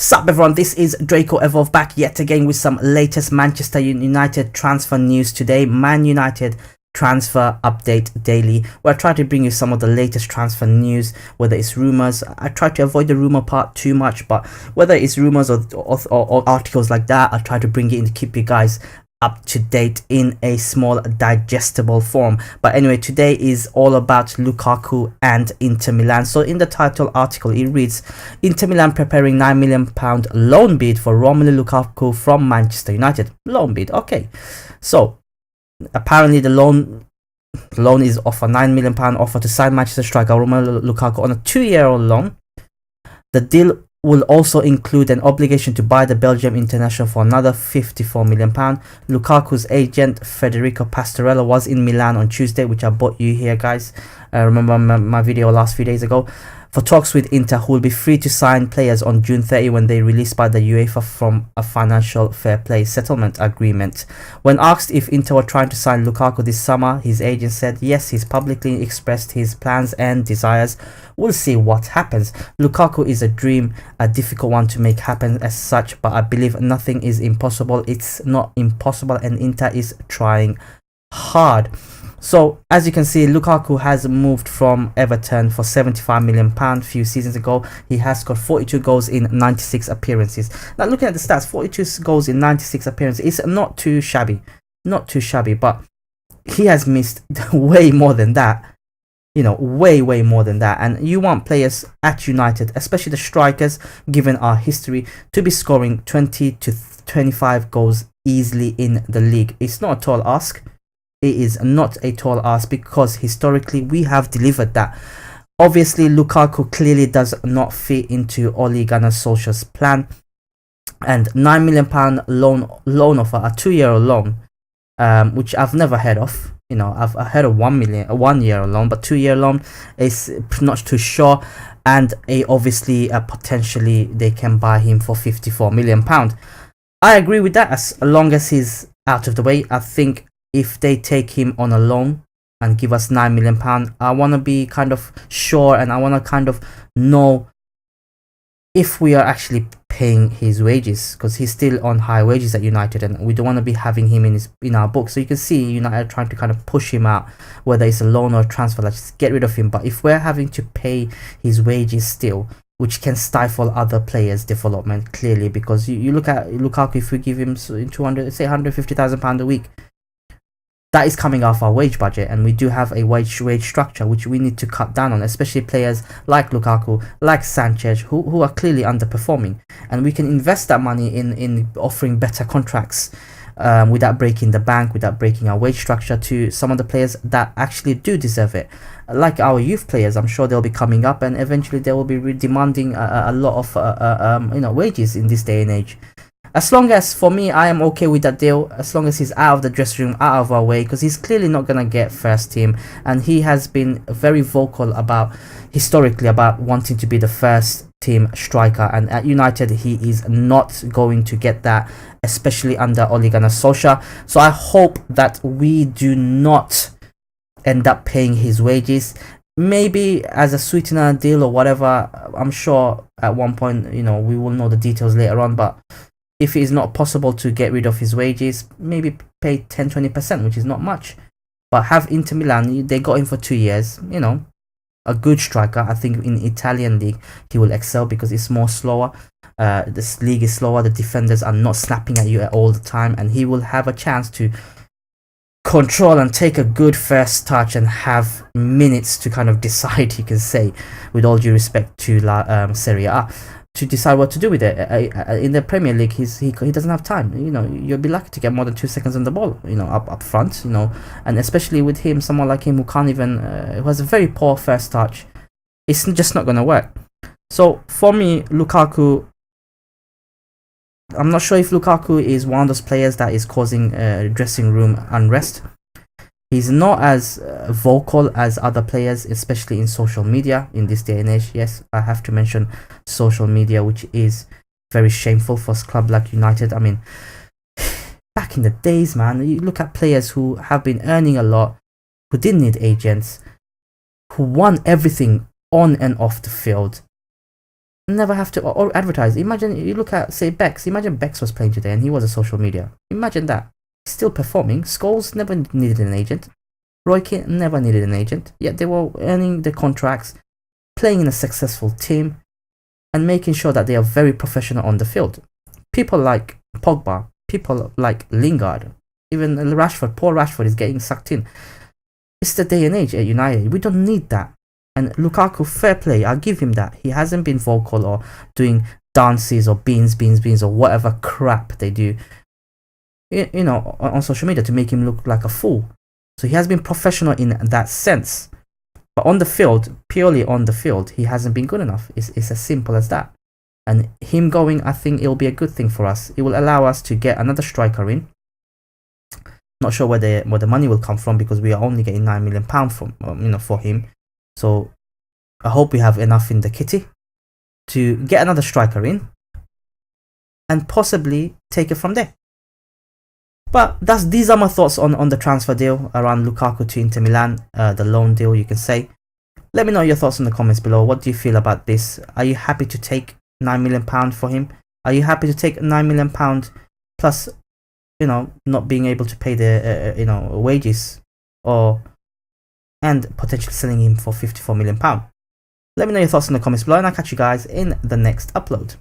Sup everyone, this is Draco Evolve back yet again with some latest Manchester United transfer news today. Man United transfer update daily, where I try to bring you some of the latest transfer news, whether it's rumors. I try to avoid the rumor part too much, but whether it's rumors or articles like that, I try to bring it in to keep you guys up to date in a small digestible form. But anyway, today is all about Lukaku and Inter Milan. So in the title article it reads, Inter Milan preparing £9 million loan bid for Romelu Lukaku from Manchester United. Loan bid, okay. So apparently the loan is offer £9 million offer to sign Manchester striker Romelu Lukaku on a 2-year loan. The deal will also include an obligation to buy the Belgium international for another £54 million. Lukaku's agent Federico Pastorella was in Milan on Tuesday, which I bought you here, guys. Remember my video last few days ago, for talks with Inter, who will be free to sign players on June 30 when they released by the UEFA from a financial fair play settlement agreement. When asked if Inter were trying to sign Lukaku this summer, his agent said yes, he's publicly expressed his plans and desires. We'll see what happens. Lukaku is a dream, a difficult one to make happen as such, but I believe nothing is impossible. It's not impossible, and Inter is trying hard. So as you can see, Lukaku has moved from Everton for £75 million a few seasons ago. He has scored 42 goals in 96 appearances. Now looking at the stats, 42 goals in 96 appearances is not too shabby, but he has missed way more than that. You know, way more than that. And you want players at United, especially the strikers, given our history, to be scoring 20 to 25 goals easily in the league. It's not a tall ask. It is not a tall ask, because historically we have delivered that. Obviously Lukaku clearly does not fit into Ole Gunnar Solskjaer's plan, and £9 million loan offer, a 2-year loan, which I've never heard of. You know, I've heard of 1 year loan, but 2-year loan is not too sure. And obviously potentially they can buy him for £54 million. I agree with that, as long as he's out of the way. I think if they take him on a loan and give us £9 million, I want to be kind of sure, and I want to kind of know if we are actually paying his wages, because he's still on high wages at United, and we don't want to be having him in our books. So you can see United trying to kind of push him out, whether it's a loan or a transfer. Let's just get rid of him. But if we're having to pay his wages still, which can stifle other players' development clearly, because you look at Lukaku, if we give him £150,000 a week, that is coming off our wage budget, and we do have a wage structure which we need to cut down on, especially players like Lukaku, like Sanchez, who are clearly underperforming. And we can invest that money in offering better contracts without breaking the bank, without breaking our wage structure, to some of the players that actually do deserve it. Like our youth players, I'm sure they'll be coming up, and eventually they will be demanding a lot of wages in this day and age. As long as, for me, I am okay with that deal, as long as he's out of the dressing room, out of our way, because he's clearly not going to get first team, and he has been very vocal historically about wanting to be the first team striker, and at United he is not going to get that, especially under Ole Gunnar Solskjaer. So I hope that we do not end up paying his wages, maybe as a sweetener deal or whatever. I'm sure at one point, we will know the details later on, but if it is not possible to get rid of his wages, maybe pay 10-20%, which is not much. But have Inter Milan, they got him for 2 years, a good striker. I think in Italian league he will excel, because it's more slower. This league is slower, the defenders are not snapping at you all the time, and he will have a chance to control and take a good first touch and have minutes to kind of decide, you can say, with all due respect to Serie A, to decide what to do with it. In the Premier League, he doesn't have time. You'll be lucky to get more than 2 seconds on the ball, up front, and especially with him, someone like him who can't even, who has a very poor first touch, it's just not going to work. So for me, Lukaku, I'm not sure if Lukaku is one of those players that is causing dressing room unrest. He's not as vocal as other players, especially in social media in this day and age. Yes, I have to mention social media, which is very shameful for a club like United. I mean, back in the days, man, you look at players who have been earning a lot, who didn't need agents, who won everything on and off the field, never have to or advertise. Imagine you look at, say, Bex. Imagine Bex was playing today and he was a social media. Imagine that. He's still performing. Scholes never needed an agent. Roy Keane never needed an agent. Yet they were earning the contracts, playing in a successful team, and making sure that they are very professional on the field. People like Pogba, people like Lingard, even Rashford. Poor Rashford is getting sucked in. It's the day and age at United. We don't need that. And Lukaku, fair play, I'll give him that. He hasn't been vocal or doing dances or beans or whatever crap they do, you know, on social media to make him look like a fool. So he has been professional in that sense. But on the field, purely on the field, he hasn't been good enough. It's as simple as that. And him going, I think it'll be a good thing for us. It will allow us to get another striker in. Not sure where the money will come from, because we are only getting £9 million from for him. So I hope we have enough in the kitty to get another striker in and possibly take it from there. But these are my thoughts on the transfer deal around Lukaku to Inter Milan, the loan deal, you can say. Let me know your thoughts in the comments below. What do you feel about this? Are you happy to take £9 million for him? Are you happy to take £9 million plus, not being able to pay the wages, and potentially selling him for £54 million? Let me know your thoughts in the comments below, and I'll catch you guys in the next upload.